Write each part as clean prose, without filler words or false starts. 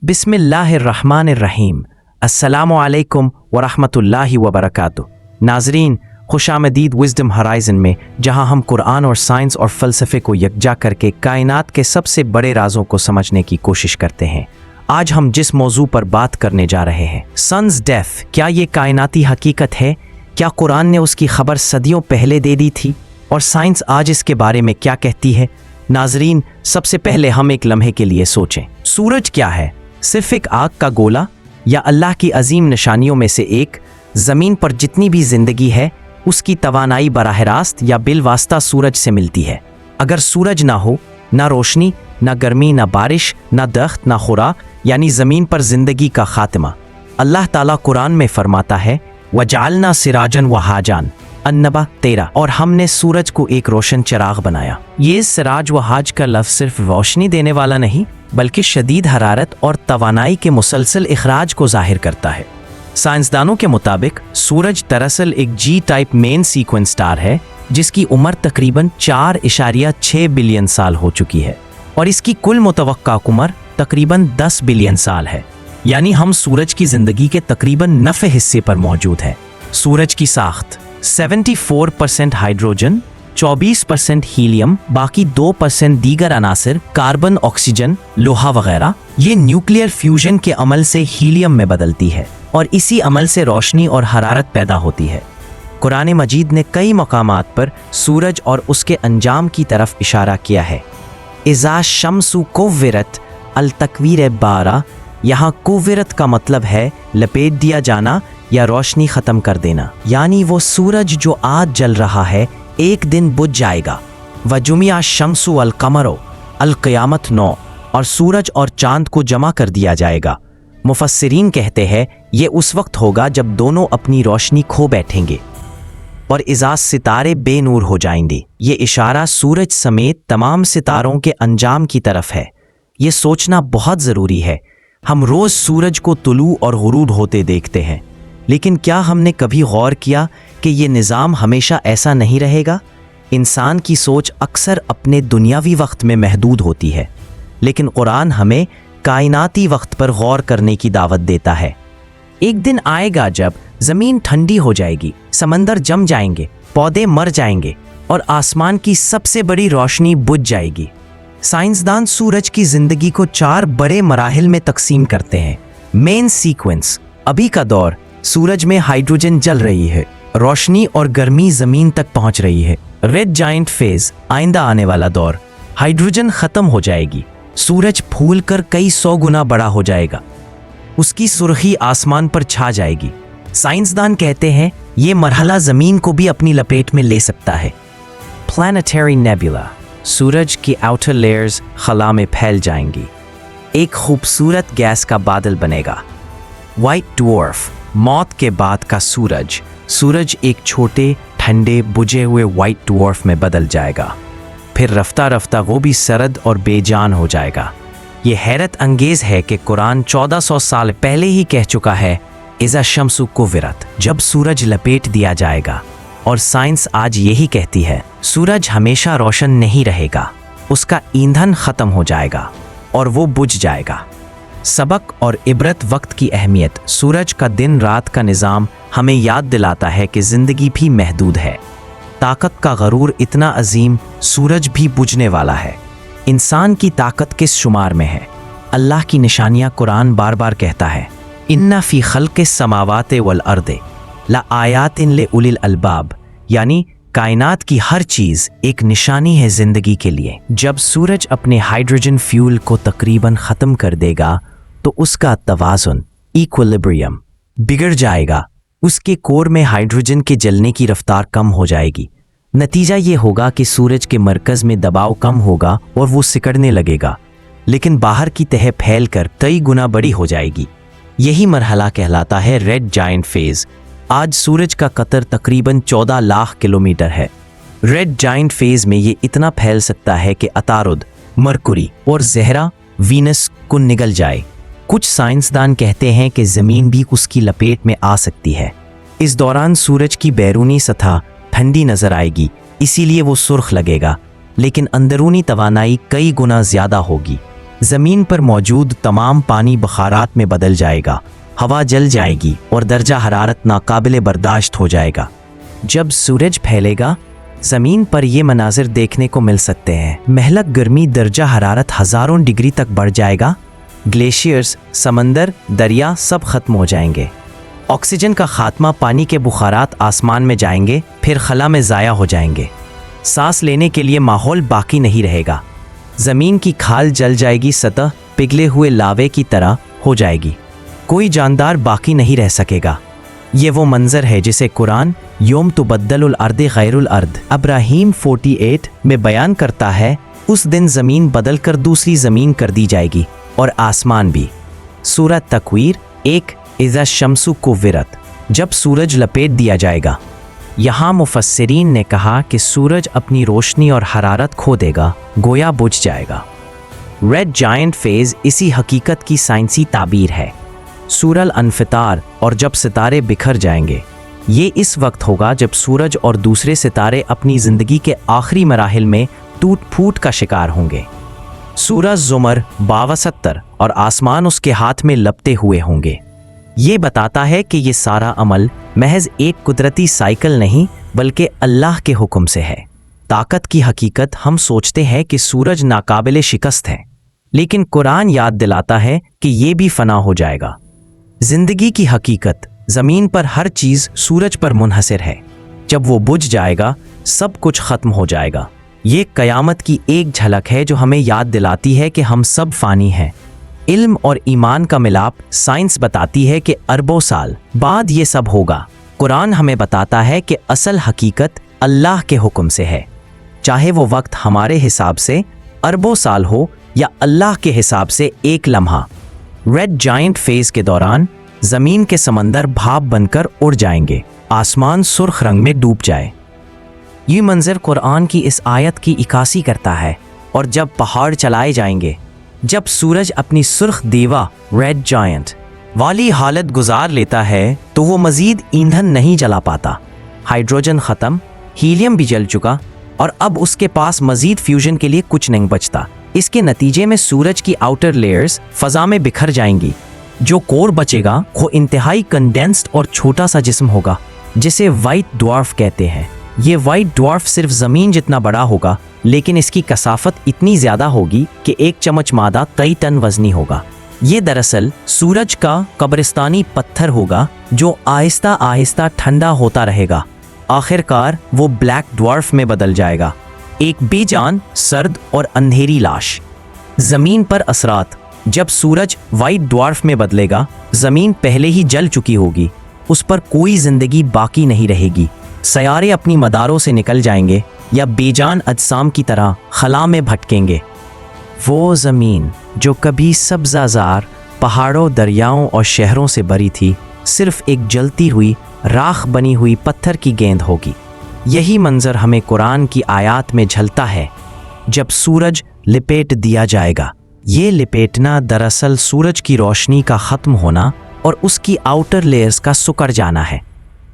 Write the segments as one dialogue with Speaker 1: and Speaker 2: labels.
Speaker 1: बिस्मिल्लाहिर्रहमानिर्रहीम। अस्सलामु अलैकुम वरहमतुल्लाहि वबरकातुह। नाजरीन, खुशामदीद विज़डम हराइज़न में, जहां हम कुरान और साइंस और फ़लसफ़े को यकजा करके कायनात के सबसे बड़े राज़ों को समझने की कोशिश करते हैं। आज हम जिस मौजू पर बात करने जा रहे हैं, सन्स डेथ, क्या ये कायनाती हकीकत है? क्या कुरान ने उसकी खबर सदियों पहले दे दी थी? और साइंस आज इसके बारे में क्या कहती है? नाजरीन, सबसे पहले हम एक लम्हे के लिए सोचें, सूरज क्या है? सिर्फ एक आग का गोला या अल्लाह की अजीम निशानियों में से एक? ज़मीन पर जितनी भी जिंदगी है उसकी तवानाई बराह रास्त या बिलवास्ता सूरज से मिलती है। अगर सूरज ना हो, ना रोशनी, ना गर्मी, ना बारिश, ना दख्त, ना खुराक, यानी ज़मीन पर जिंदगी का खात्मा। अल्लाह ताला कुरान में फरमाता है, वजालना सिराजन वहाजान, अन्नबा 13, और हमने सूरज को एक रोशन चिराग बनाया। ये सिराज वहाज का लफ्ज़ सिर्फ रोशनी देने वाला नहीं, बल्कि शदीद हरारत और तवानाई के मुसलसल इखराज को जाहिर करता है। साइंसदानों के मुताबिक सूरज दरअसल एक जी टाइप मेन सीक्वेंस स्टार है, जिसकी उम्र तकरीबन 4.6 बिलियन साल हो चुकी है, और इसकी कुल मुतवक्का उम्र तकरीबन 10 बिलियन साल है। यानी हम सूरज की जिंदगी के तकरीबन 9 हिस्से पर मौजूद हैं। सूरज की साख्त 74% हाइड्रोजन, 24% हीलियम, बाकी 2% दीगर अनासर कार्बन, ऑक्सीजन, लोहा वगैरह। ये न्यूक्लियर फ्यूजन के अमल से हीलियम में बदलती है और इसी अमल से रोशनी और हरारत पैदा होती है। कुरान मजीद ने कई मकामात पर सूरज और उसके अंजाम की तरफ इशारा किया है। इज़ा शम्सु कुव्विरत अल तकवीर 12, यहाँ कुव्विरत का मतलब है लपेट दिया जाना या रोशनी ख़त्म कर देना, यानी वो सूरज जो आज जल रहा है एक दिन बुझ जाएगा। वजुमिया शम्सु अल कमरो अल क़यामत 9, और सूरज और चांद को जमा कर दिया जाएगा। मुफस्सिरीन कहते हैं ये उस वक्त होगा जब दोनों अपनी रोशनी खो बैठेंगे और इज़ा सितारे बेनूर हो जाएंगे। ये इशारा सूरज समेत तमाम सितारों के अंजाम की तरफ है। ये सोचना बहुत ज़रूरी है। हम रोज़ सूरज को तुलू और गुरूब होते देखते हैं, लेकिन क्या हमने कभी गौर किया कि ये निज़ाम हमेशा ऐसा नहीं रहेगा? इंसान की सोच अक्सर अपने दुनियावी वक्त में महदूद होती है, लेकिन कुरान हमें कायनाती वक्त पर गौर करने की दावत देता है। एक दिन आएगा जब ज़मीन ठंडी हो जाएगी, समंदर जम जाएंगे, पौधे मर जाएंगे और आसमान की सबसे बड़ी रोशनी बुझ जाएगी। साइंसदान सूरज की ज़िंदगी को 4 बड़े मराहिल में तकसीम करते हैं। मेन सीक्वेंस, अभी का दौर, सूरज में हाइड्रोजन जल रही है, रोशनी और गर्मी ज़मीन तक पहुंच रही है। रेड जाइंट फेज, आइंदा आने वाला दौर, हाइड्रोजन ख़त्म हो जाएगी, सूरज फूल कर कई 100 गुना बड़ा हो जाएगा, उसकी सुर्खी आसमान पर छा जाएगी। साइंसदान कहते हैं ये मरहला ज़मीन को भी अपनी लपेट में ले सकता है। प्लैनेटरी नेबुला, सूरज की आउटर लेयर्स खला में फैल जाएंगी, एक खूबसूरत गैस का बादल बनेगा। वाइट ड्वार्फ, मौत के बाद का सूरज, सूरज एक छोटे ठंडे बुझे हुए वाइट ड्वार्फ में बदल जाएगा, फिर रफ्ता रफ्ता वो भी सरद और बेजान हो जाएगा। ये हैरत अंगेज है कि कुरान 1400 साल पहले ही कह चुका है, इज़ा शम्सु कुव्विरत, जब सूरज लपेट दिया जाएगा। और साइंस आज यही कहती है, सूरज हमेशा रोशन नहीं रहेगा, उसका ईंधन ख़त्म हो जाएगा और वो बुझ जाएगा। सबक और इबरत वक्त की अहमियत, सूरज का दिन रात का निज़ाम हमें याद दिलाता है कि ज़िंदगी भी महदूद है। ताकत का गरूर इतना अजीम, सूरज भी बुझने वाला है। इंसान की ताकत किस शुमार में है? अल्लाह की निशानियाँ कुरान बार बार कहता है, इन्ना फ़ी खल्क़िस समावाति वल अर्दे ला आयातिन ले उलिल अलबाब, यानी कायनात की हर चीज़ एक निशानी है ज़िंदगी के लिए। जब सूरज अपने हाइड्रोजन फ्यूल को तकरीबन ख़त्म कर देगा तो उसका तवाज़ुन, इक्विलिब्रियम, बिगड़ जाएगा। उसके कोर में हाइड्रोजन के जलने की रफ्तार कम हो जाएगी। नतीजा ये होगा कि सूरज के मरकज़ में दबाव कम होगा और वो सिकड़ने लगेगा, लेकिन बाहर की तह फैल कर कई गुना बड़ी हो जाएगी। यही मरहला कहलाता है रेड जाइंट फेज। आज सूरज का कतर तकरीबन 14 लाख किलोमीटर है। रेड जाइंट फेज में ये इतना फैल सकता है कि अतारुद, मरकुरी और ज़हरा, वीनस को निगल जाए। कुछ साइंसदान कहते हैं कि ज़मीन भी उसकी लपेट में आ सकती है। इस दौरान सूरज की बैरूनी सतह ठंडी नज़र आएगी, इसीलिए वो सुर्ख लगेगा, लेकिन अंदरूनी तवानाई कई गुना ज़्यादा होगी। ज़मीन पर मौजूद तमाम पानी बखारात में बदल जाएगा, हवा जल जाएगी और दर्जा हरारत नाकाबिले बर्दाश्त हो जाएगा। जब सूरज फैलेगा ज़मीन पर ये मनाजिर देखने को मिल सकते हैं। महलक गर्मी, दर्जा हरारत हज़ारों डिग्री तक बढ़ जाएगा। ग्लेशियर्स, समंदर, दरिया सब ख़त्म हो जाएंगे। ऑक्सीजन का खात्मा, पानी के बुखारात आसमान में जाएंगे, फिर खला में ज़ाया हो जाएंगे। सांस लेने के लिए माहौल बाकी नहीं रहेगा। ज़मीन की खाल जल जाएगी, सतह पिघले हुए लावे की तरह हो जाएगी। कोई जानदार बाकी नहीं रह सकेगा। ये वो मंजर है जिसे कुरान योम तुबद्दलुल अर्द गैरुल अर्द इब्राहीम 48 में बयान करता है। उस दिन ज़मीन बदल कर दूसरी ज़मीन कर दी जाएगी और आसमान भी। सूरत तकवीर 1 इज़ा शम्सु कुव्विरत, जब सूरज लपेट दिया जाएगा। यहाँ मुफस्सिरीन ने कहा कि सूरज अपनी रोशनी और हरारत खो देगा, गोया बुझ जाएगा। रेड जायंट फेज़ इसी हकीकत की साइंसी ताबीर है। सूरल अनफितार, और जब सितारे बिखर जाएंगे। ये इस वक्त होगा जब सूरज और दूसरे सितारे अपनी ज़िंदगी के आखिरी मराहिल में टूट फूट का शिकार होंगे। सूरज ज़ुमर 72 और आसमान उसके हाथ में लपटे हुए होंगे। ये बताता है कि ये सारा अमल महज एक कुदरती साइकिल नहीं बल्कि अल्लाह के हुक्म से है। ताकत की हकीकत, हम सोचते हैं कि सूरज नाकाबिले शिकस्त है, लेकिन कुरान याद दिलाता है कि ये भी फना हो जाएगा। जिंदगी की हकीकत, ज़मीन पर हर चीज़ सूरज पर मुनहसर है। जब वो बुझ जाएगा सब कुछ ख़त्म हो जाएगा। ये क़यामत की एक झलक है जो हमें याद दिलाती है कि हम सब फ़ानी हैं। इल्म और ईमान का मिलाप, साइंस बताती है कि अरबों साल बाद ये सब होगा। कुरान हमें बताता है कि असल हकीकत अल्लाह के हुक्म से है। चाहे वो वक्त हमारे हिसाब से अरबों साल हो या अल्लाह के हिसाब से एक लम्हा। रेड जायंट फेज़ के दौरान ज़मीन के समंदर भाप बनकर उड़ जाएंगे, आसमान सुर्ख रंग में डूब जाए। ये मंजर कुरान की इस आयत की इक्कासी करता है। और जब पहाड़ चलाए जाएंगे, जब सूरज अपनी सुर्ख देवा रेड जायंट वाली हालत गुजार लेता है, तो वो मज़ीद ईंधन नहीं जला पाता। हाइड्रोजन ख़त्म, हीलियम भी जल चुका और अब उसके पास मज़ीद फ्यूजन के लिए कुछ नहीं बचता। इसके नतीजे में सूरज की आउटर लेयर्स फ़ज़ा में बिखर जाएंगी। जो कोर बचेगा वो इंतहाई कंडेंस्ड और छोटा सा जिस्म होगा, जिसे वाइट ड्वार्फ कहते हैं। ये वाइट ड्वार्फ सिर्फ ज़मीन जितना बड़ा होगा, लेकिन इसकी कसाफत इतनी ज़्यादा होगी कि एक चम्मच मादा कई टन वज़नी होगा। ये दरअसल सूरज का कब्रिस्तानी पत्थर होगा जो आहिस्ता आहिस्ता ठंडा होता रहेगा। आखिरकार वो ब्लैक ड्वार्फ में बदल जाएगा, एक बेजान, सर्द और अंधेरी लाश। ज़मीन पर असरात, जब सूरज वाइट ड्वार्फ में बदलेगा, ज़मीन पहले ही जल चुकी होगी, उस पर कोई ज़िंदगी बाकी नहीं रहेगी। सयारे अपनी मदारों से निकल जाएंगे या बेजान अजसाम की तरह खला में भटकेंगे। वो ज़मीन जो कभी सब्ज़ाज़ार पहाड़ों, दरियाओं और शहरों से भरी थी, सिर्फ एक जलती हुई, राख बनी हुई पत्थर की गेंद होगी। यही मंजर हमें कुरान की आयत में झलता है, जब सूरज लिपेट दिया जाएगा। ये लिपेटना दरअसल सूरज की रोशनी का ख़त्म होना और उसकी आउटर लेयर्स का सुकड़ जाना है।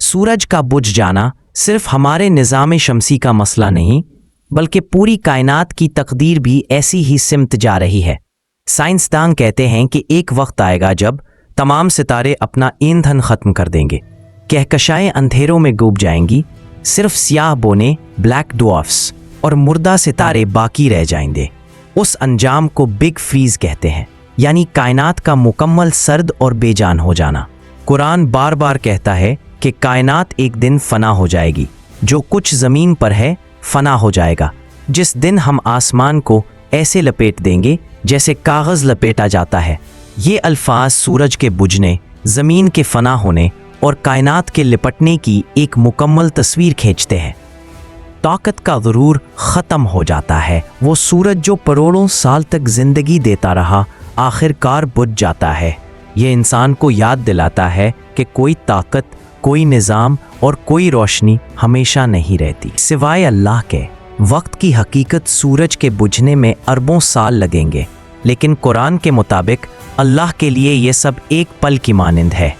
Speaker 1: सूरज का बुझ जाना सिर्फ हमारे निज़ाम शमसी का मसला नहीं, बल्कि पूरी कायनात की तकदीर भी ऐसी ही सिमत जा रही है। साइंसदान कहते हैं कि एक वक्त आएगा जब तमाम सितारे अपना ईंधन ख़त्म कर देंगे, कहकशाएं अंधेरों में डूब जाएंगी, सिर्फ सियाह बोने, ब्लैक ड्वार्फ्स और मुर्दा सितारे बाकी रह जाएंगे। उस अंजाम को बिग फ्रीज कहते हैं, यानी कायनात का मुकम्मल सर्द और बेजान हो जाना। कुरान बार बार कहता है कि कायनात एक दिन फना हो जाएगी, जो कुछ ज़मीन पर है फना हो जाएगा। जिस दिन हम आसमान को ऐसे लपेट देंगे जैसे कागज़ लपेटा जाता है। ये अल्फाज सूरज के बुझने, ज़मीन के फना होने और कायनात के लिपटने की एक मुकम्मल तस्वीर खींचते हैं। ताकत का ज़रूर ख़त्म हो जाता है। वो सूरज जो करोड़ों साल तक ज़िंदगी देता रहा, आखिरकार बुझ जाता है। ये इंसान को याद दिलाता है कि कोई ताकत, कोई निज़ाम और कोई रोशनी हमेशा नहीं रहती सिवाय अल्लाह के। वक्त की हकीकत, सूरज के बुझने में अरबों साल लगेंगे, लेकिन कुरान के मुताबिक अल्लाह के लिए ये सब एक पल की मानिंद है।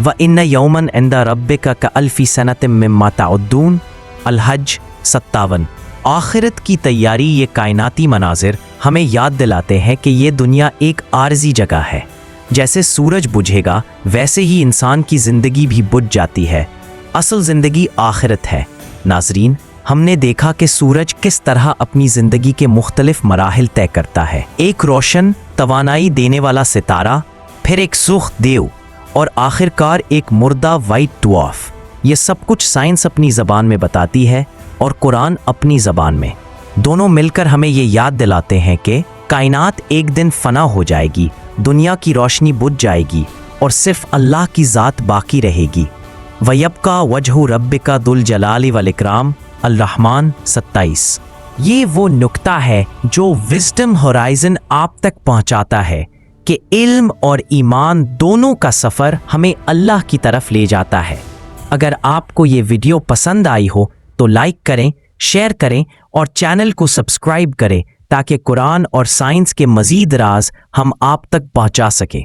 Speaker 1: व इन्न यौमन इंदा रब्बिका कअल्फी सनतिम मिम्मा तउद्दून। अल-हज 57। आखिरत की तैयारी, ये कायनाती मनाजिर ہمیں یاد دلاتے ہیں کہ یہ دنیا ایک عارضی جگہ ہے۔ جیسے سورج بجھے گا ویسے ہی انسان کی زندگی بھی بجھ جاتی ہے۔ اصل زندگی آخرت ہے۔ ناظرین، ہم نے دیکھا کہ سورج کس طرح اپنی زندگی کے مختلف مراحل طے کرتا ہے۔ ایک روشن توانائی دینے والا ستارہ، پھر ایک سرخ دیو، اور آخرکار ایک مردہ وائٹ ڈوارف۔ یہ سب کچھ سائنس اپنی زبان میں بتاتی ہے اور قرآن اپنی زبان میں۔ دونوں مل کر ہمیں یہ یاد دلاتے ہیں کہ کائنات ایک دن فنا ہو جائے گی، دنیا کی روشنی بجھ جائے گی اور صرف اللہ کی ذات باقی رہے گی۔ وَيَبْقَى وَجْهُ رَبِّكَ ذُو الْجَلَالِ وَالْإِكْرَامِ، الرحمن 27۔ یہ وہ نکتہ ہے جو وزڈم ہورائزن آپ تک پہنچاتا ہے کہ علم اور ایمان دونوں کا سفر ہمیں اللہ کی طرف لے جاتا ہے۔ اگر آپ کو یہ ویڈیو پسند آئی ہو تو لائک کریں، شیئر کریں اور چینل کو سبسکرائب کریں تاکہ قرآن اور سائنس کے مزید راز ہم آپ تک پہنچا سکیں۔